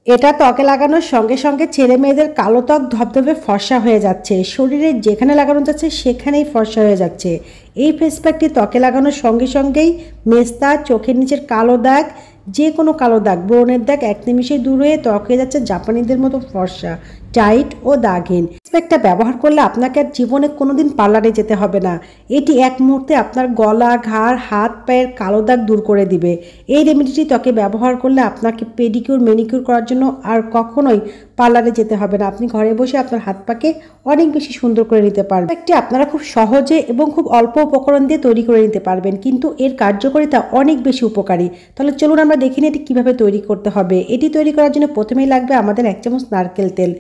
এটা ত্বকে লাগানোর সঙ্গে সঙ্গে ছেলে মেয়েদের কালো ত্বক ধবধবে ফর্সা হয়ে যাচ্ছে, শরীরের যেখানে লাগানো যাচ্ছে সেখানেই ফর্সা হয়ে যাচ্ছে। এই ফেস প্যাকটি ত্বকে লাগানোর সঙ্গে সঙ্গেই মেস্তা, চোখের নিচের কালো দাগ, যে কোনো কালো দাগ, ব্রণের দাগ এক নিমিষেই দূর হয়ে ত্বক হয়ে যাচ্ছে জাপানিদের মতো ফর্সা, টাইট ও দাগহীন। ফেস প্যাকটা ব্যবহার করলে আপনাকে আর জীবনে কোনোদিন পার্লারে যেতে হবে না। এটি এক মুহূর্তে আপনার গলা, ঘাড়, হাত পায়ের কালো দাগ দূর করে দিবে। এই রেমেডিটি ত্বকে ব্যবহার করলে আপনাকে পেডিকিউর, ম্যানিকিউর করার জন্য আর কখনোই পার্লারে যেতে হবে না। আপনি ঘরে বসে আপনার হাত পাকে অনেক বেশি সুন্দর করে নিতে পারবেন। একটি আপনারা খুব সহজে এবং খুব অল্প উপকরণ দিয়ে তৈরি করে নিতে পারবেন, কিন্তু এর কার্যকারিতা অনেক বেশি উপকারী। তাহলে চলুন আমরা দেখে নিই এটি কীভাবে তৈরি করতে হবে। এটি তৈরি করার জন্য প্রথমেই লাগবে আমাদের 1 চামচ নারকেল তেল।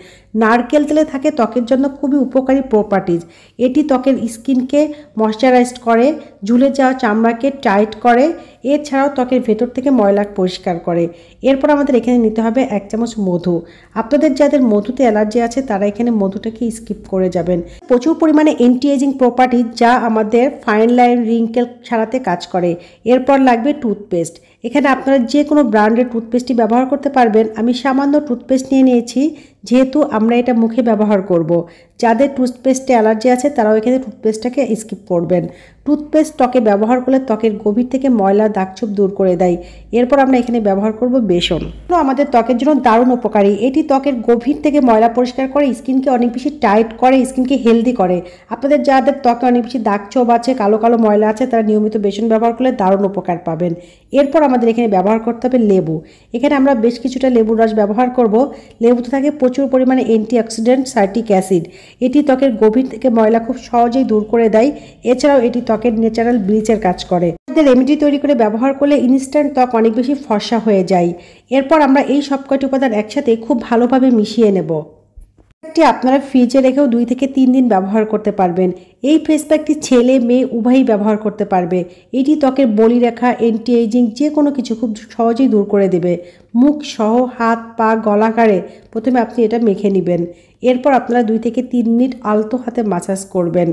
নারকেল তেলে থাকে ত্বকের জন্য খুবই উপকারী প্রপার্টিজ। এটি ত্বকের স্কিনকে ময়শ্চারাইজড করে, ঝুলে যাওয়া চামড়াকে টাইট করে, এছাড়াও ত্বকের ভেতর থেকে ময়লা পরিষ্কার করে। এরপর আমাদের এখানে নিতে হবে 1 চামচ মধু। আপনাদের যাদের মধুতে অ্যালার্জি আছে তারা এখানে মধুটাকে স্কিপ করে যাবেন। প্রচুর পরিমাণে অ্যান্টি এজিং প্রপার্টি যা আমাদের ফাইন লাইন, রিঙ্কেল সারাতে কাজ করে। এরপর লাগবে টুথপেস্ট। এখানে আপনারা যে কোনো ব্র্যান্ডের টুথপেস্টই ব্যবহার করতে পারবেন। আমি সামান্য টুথপেস্ট নিয়ে নিয়েছি, যেহেতু আমরা এটা মুখে ব্যবহার করব। যাদের টুথপেস্টে অ্যালার্জি আছে তারাও এখানে টুথপেস্টটাকে স্কিপ করবেন। টুথপেস্ট ত্বকে ব্যবহার করলে ত্বকের গভীর থেকে ময়লা, দাগছোপ দূর করে দেয়। এরপর আমরা এখানে ব্যবহার করব বেসন। আমাদের ত্বকের জন্য দারুণ উপকারী। এটি ত্বকের গভীর থেকে ময়লা পরিষ্কার করে, স্কিনকে অনেক বেশি টাইট করে, স্কিনকে হেলদি করে। আপনাদের যাদের ত্বকে অনেক বেশি দাগছোপ আছে, কালো কালো ময়লা আছে, তারা নিয়মিত বেসন ব্যবহার করলে দারুণ উপকার পাবেন। এরপর আমাদের এখানে ব্যবহার করতে হবে লেবু। এখানে আমরা বেশ কিছুটা লেবুর রস ব্যবহার করব। লেবুতে থাকে প্রচুর পরিমাণে অ্যান্টিঅক্সিডেন্ট সাইট্রিক অ্যাসিড। এটি ত্বকের গভীর থেকে ময়লা খুব সহজেই দূর করে দেয়। এছাড়াও এটি ত্বকের ন্যাচারাল ব্লিচের কাজ করে। রেমেডি তৈরি করে ব্যবহার করলে ইনস্ট্যান্ট ত্বক অনেক বেশি ফর্সা হয়ে যায়। এরপর আমরা এই সব কয়টি উপাদান একসাথে খুব ভালোভাবে মিশিয়ে নেব। প্যাকটি আপনারা ফ্রিজে রেখেও 2 থেকে 3 দিন ব্যবহার করতে পারবেন। এই ফেস প্যাকটি ছেলে মেয়ে উভয়ই ব্যবহার করতে পারবে। এটি ত্বকের বলিরেখা, অ্যান্টি এজিং যে কোনো কিছু খুব সহজেই দূর করে দেবে। মুখ সহ হাত, পা, গলাঘাড়ে প্রথমে আপনি এটা মেখে নেবেন। এরপর আপনারা 2 থেকে 3 মিনিট আলতো হাতে মাসাজ করবেন।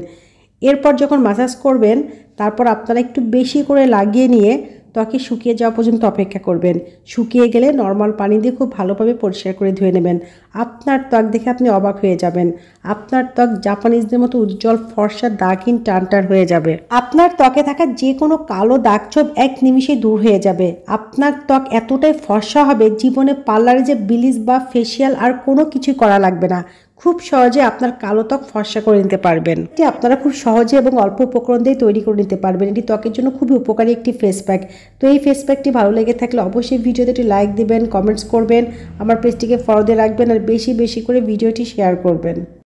এরপর যখন মাসাজ করবেন তারপর আপনারা একটু বেশি করে লাগিয়ে নিয়ে ত্বকে শুকিয়ে যাওয়া পর্যন্ত অপেক্ষা করবেন। শুকিয়ে গেলে নর্মাল পানি দিয়ে খুব ভালোভাবে পরিষ্কার করে ধুয়ে নেবেন। আপনার ত্বক দেখে আপনি অবাক হয়ে যাবেন। আপনার ত্বক জাপানিজদের মতো উজ্জ্বল, ফর্সা, দাগহীন, টানটান হয়ে যাবে। আপনার ত্বকে থাকা যে কোনো কালো দাগছোপ এক নিমিষে দূর হয়ে যাবে। আপনার ত্বক এতটাই ফর্সা হবে, জীবনে পার্লারে যে ব্লিচ বা ফেসিয়াল আর কোনো কিছুই করা লাগবে না। খুব সহজে আপনার কালো ত্বক ফর্সা করে নিতে পারবেন। এটি আপনারা খুব সহজে এবং অল্প উপকরণ দিয়ে তৈরি করে নিতে পারবেন। এটি ত্বকের জন্য খুবই উপকারী একটি ফেস প্যাক। তো এই ফেস প্যাকটি ভালো লেগে থাকলে অবশ্যই ভিডিওতে একটি লাইক দিবেন, কমেন্টস করবেন, আমার পেজটিকে ফলো দিয়ে রাখবেন আর বেশি বেশি করে ভিডিওটি শেয়ার করবেন।